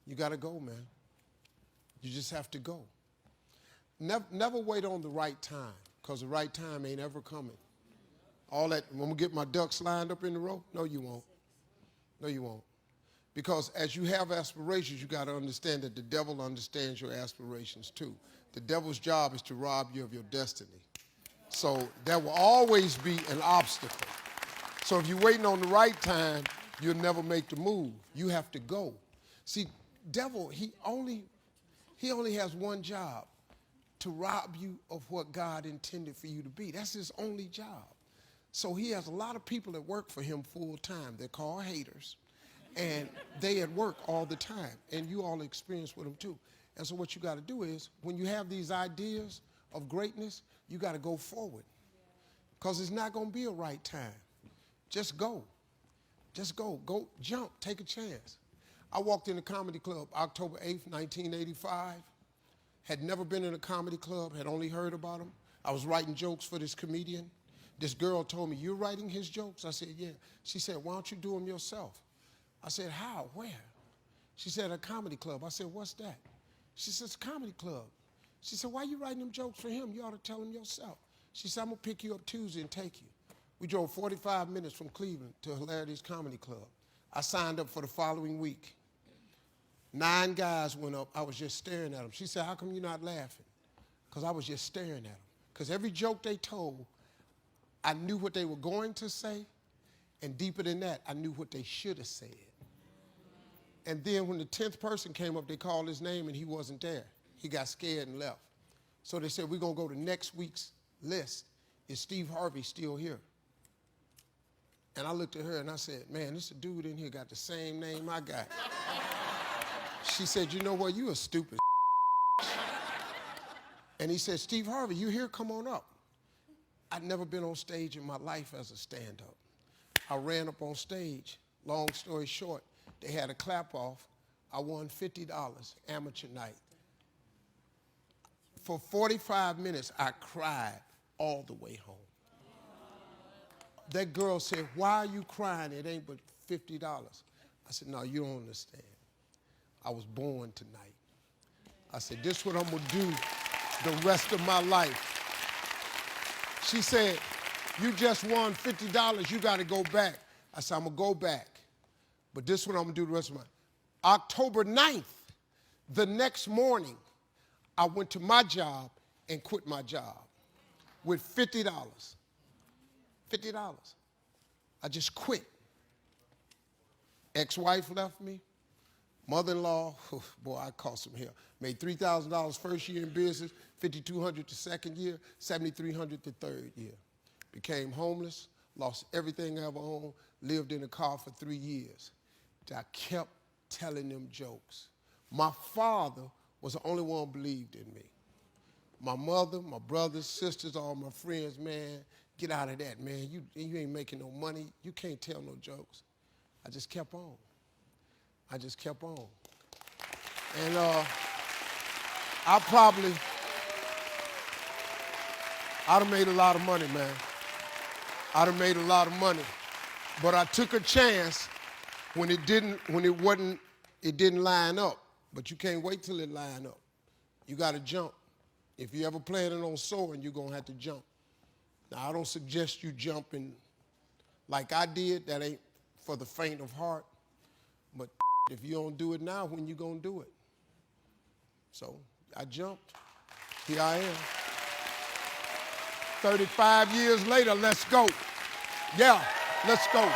You got to go, man. You just have to go. Never wait on the right time, because the right time ain't ever coming. All that, when we get my ducks lined up in the row, no, you won't. No, you won't. Because as you have aspirations, you got to understand that the devil understands your aspirations too. The devil's job is to rob you of your destiny. So there will always be an obstacle. So if you're waiting on the right time, you'll never make the move. You have to go. See, devil, he only has one job, to rob you of what God intended for you to be. That's his only job. So he has a lot of people that work for him full time. They're called haters. And they at work all the time. And you all experience with them too. And so what you got to do is, when you have these ideas of greatness, you got to go forward. Because it's not going to be a right time. Just go. Just go. Go, jump, take a chance. I walked in a comedy club October 8th, 1985. Had never been in a comedy club, had only heard about them. I was writing jokes for this comedian. This girl told me, "You're writing his jokes?" I said, "Yeah." She said, "Why don't you do them yourself?" I said, "How? Where?" She said, "A comedy club." I said, "What's that?" She said, "It's a comedy club." She said, "Why are you writing them jokes for him? You ought to tell him yourself." She said, "I'm going to pick you up Tuesday and take you." We drove 45 minutes from Cleveland to Hilarities Comedy Club. I signed up for the following week. 9 guys went up. I was just staring at them. She said, "How come you're not laughing?" Because I was just staring at them. Because every joke they told, I knew what they were going to say, and deeper than that, I knew what they should have said. And then when the 10th person came up, they called his name, and he wasn't there. He got scared and left. So they said, "We're going to go to next week's list. Is Steve Harvey still here?" And I looked at her, and I said, "Man, this dude in here got the same name I got." She said, "You know what? You a stupid." And he said, "Steve Harvey, you here? Come on up." I'd never been on stage in my life as a stand-up. I ran up on stage. Long story short, they had a clap-off. I won $50, amateur night. For 45 minutes, I cried all the way home. That girl said, "Why are you crying? It ain't but $50. I said, "No, you don't understand. I was born tonight." I said, "This is what I'm going to do the rest of my life." She said, "You just won $50. You got to go back." I said, "I'm going to go back. But this is what I'm going to do the rest of my life." October 9th, the next morning, I went to my job and quit my job with $50. $50. I just quit. Ex-wife left me. Mother-in-law, boy, I cost him hell. Made $3,000 first year in business, $5,200 the second year, $7,300 the third year. Became homeless, lost everything I ever owned, lived in a car for 3 years. I kept telling them jokes. My father was the only one who believed in me. My mother, my brothers, sisters, all my friends, "Man, get out of that, man. You ain't making no money. You can't tell no jokes." I just kept on. I just kept on. And I'd have made a lot of money, man. I'd have made a lot of money. But I took a chance when it didn't line up. But you can't wait till it line up. You got to jump. If you ever planning on soaring, you're going to have to jump. Now, I don't suggest you jumping like I did. That ain't for the faint of heart. But if you don't do it now, when you going to do it? So I jumped. Here I am. 35 years later, let's go. Yeah, let's go.